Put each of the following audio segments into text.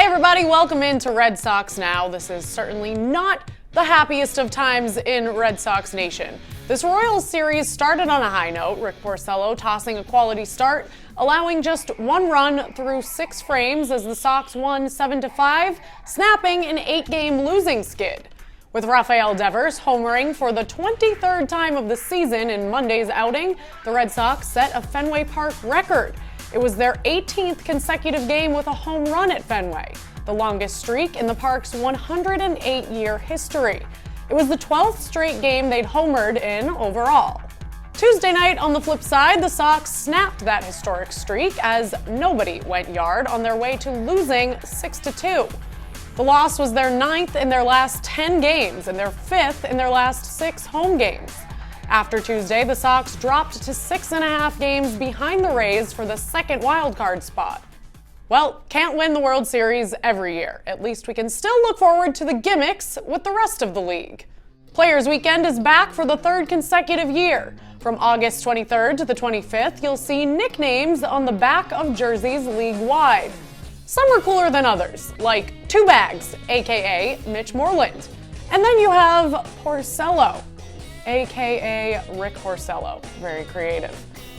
Hey everybody, welcome into Red Sox Now. This is certainly not the happiest of times in Red Sox Nation. This Royals series started on a high note, Rick Porcello tossing a quality start, allowing just one run through 6 frames as the Sox won 7-5, snapping an 8-game losing skid. With Rafael Devers homering for the 23rd time of the season in Monday's outing, the Red Sox set a Fenway Park record. It was their 18th consecutive game with a home run at Fenway, the longest streak in the park's 108-year history. It was the 12th straight game they'd homered in overall. Tuesday night, on the flip side, the Sox snapped that historic streak as nobody went yard on their way to losing 6-2. The loss was their 9th in their last 10 games and their 5th in their last 6 home games. After Tuesday, the Sox dropped to 6.5 games behind the Rays for the second wildcard spot. Well, can't win the World Series every year. At least we can still look forward to the gimmicks with the rest of the league. Players Weekend is back for the 3rd consecutive year. From August 23rd to the 25th, you'll see nicknames on the back of jerseys league-wide. Some are cooler than others, like Two Bags, aka Mitch Moreland. And then you have Porcello, aka Rick Porcello. Very creative.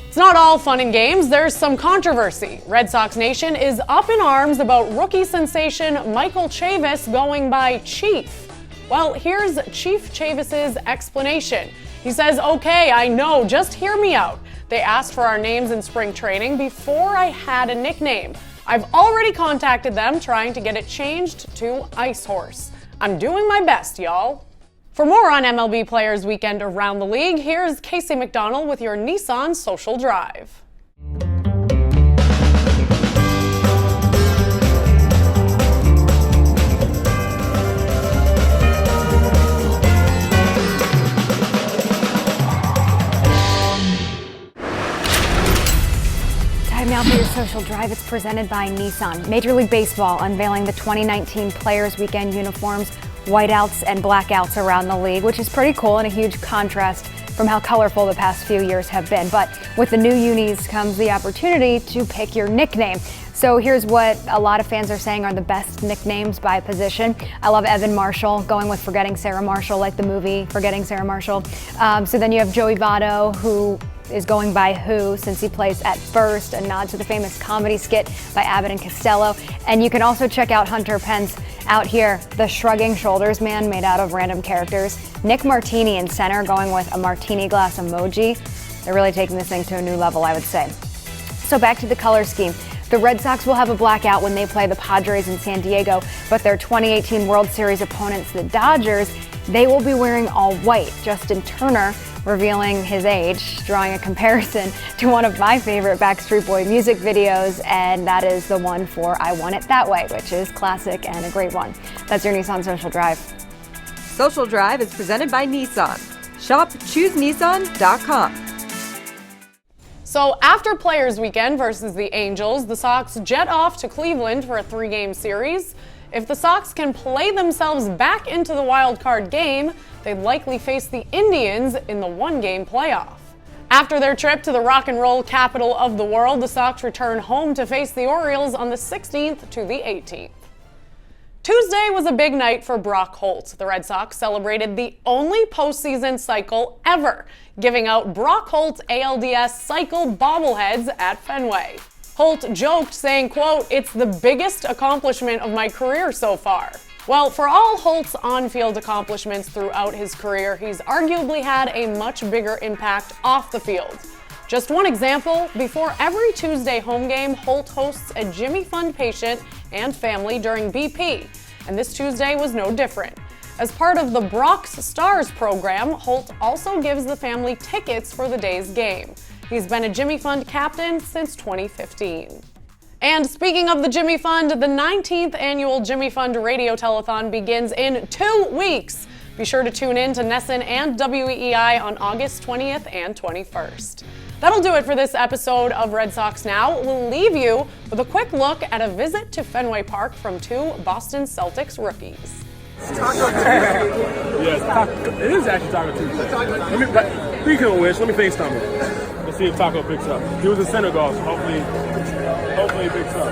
It's not all fun and games, there's some controversy. Red Sox Nation is up in arms about rookie sensation Michael Chavis going by Chief. Well, here's Chief Chavis's explanation. He says, "Okay, I know, just hear me out. They asked for our names in spring training before I had a nickname. I've already contacted them trying to get it changed to Ice Horse. I'm doing my best, y'all." For more on MLB Players Weekend around the league, here's Casey McDonald with your Nissan Social Drive. Time now for your Social Drive. It's presented by Nissan. Major League Baseball unveiling the 2019 Players Weekend uniforms, whiteouts and blackouts around the league, which is pretty cool and a huge contrast from how colorful the past few years have been. But with the new unis comes the opportunity to pick your nickname. So here's what a lot of fans are saying are the best nicknames by position. I love Evan Marshall, going with Forgetting Sarah Marshall, like the movie Forgetting Sarah Marshall. So then you have Joey Votto, who is going by Who, since he plays at first, a nod to the famous comedy skit by Abbott and Costello. And you can also check out Hunter Pence out here, the Shrugging Shoulders Man made out of random characters. Nick Martini in center, going with a martini glass emoji. They're really taking this thing to a new level, I would say. So back to the color scheme. The Red Sox will have a blackout when they play the Padres in San Diego, but their 2018 World Series opponents, the Dodgers, they will be wearing all white. Justin Turner revealing his age, drawing a comparison to one of my favorite Backstreet Boy music videos, and that is the one for I Want It That Way, which is classic and a great one. That's your Nissan Social Drive. Social Drive is presented by Nissan. Shop ChooseNissan.com. So after Players Weekend versus the Angels, the Sox jet off to Cleveland for a 3-game series. If the Sox can play themselves back into the wild card game, they'd likely face the Indians in the 1-game playoff. After their trip to the rock and roll capital of the world, the Sox return home to face the Orioles on the 16th to the 18th. Tuesday was a big night for Brock Holt. The Red Sox celebrated the only postseason cycle ever, giving out Brock Holt ALDS cycle bobbleheads at Fenway. Holt joked, saying, quote, "It's the biggest accomplishment of my career so far." Well, for all Holt's on-field accomplishments throughout his career, he's arguably had a much bigger impact off the field. Just one example, before every Tuesday home game, Holt hosts a Jimmy Fund patient and family during BP, and this Tuesday was no different. As part of the Brock's Stars program, Holt also gives the family tickets for the day's game. He's been a Jimmy Fund captain since 2015. And speaking of the Jimmy Fund, the 19th annual Jimmy Fund Radio Telethon begins in 2 weeks. Be sure to tune in to Nesson and WEEI on August 20th and 21st. That'll do it for this episode of Red Sox Now. We'll leave you with a quick look at a visit to Fenway Park from 2 Boston Celtics rookies. Taco Tuesday. Yes, it is actually Taco Tuesday. Speaking of which, let me FaceTime him. Let's see if Taco picks up. He was in Senegal, so hopefully he picks up.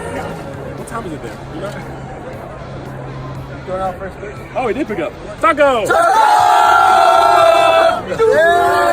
What time is it there? You know? Oh, he did pick up. Taco! Yeah!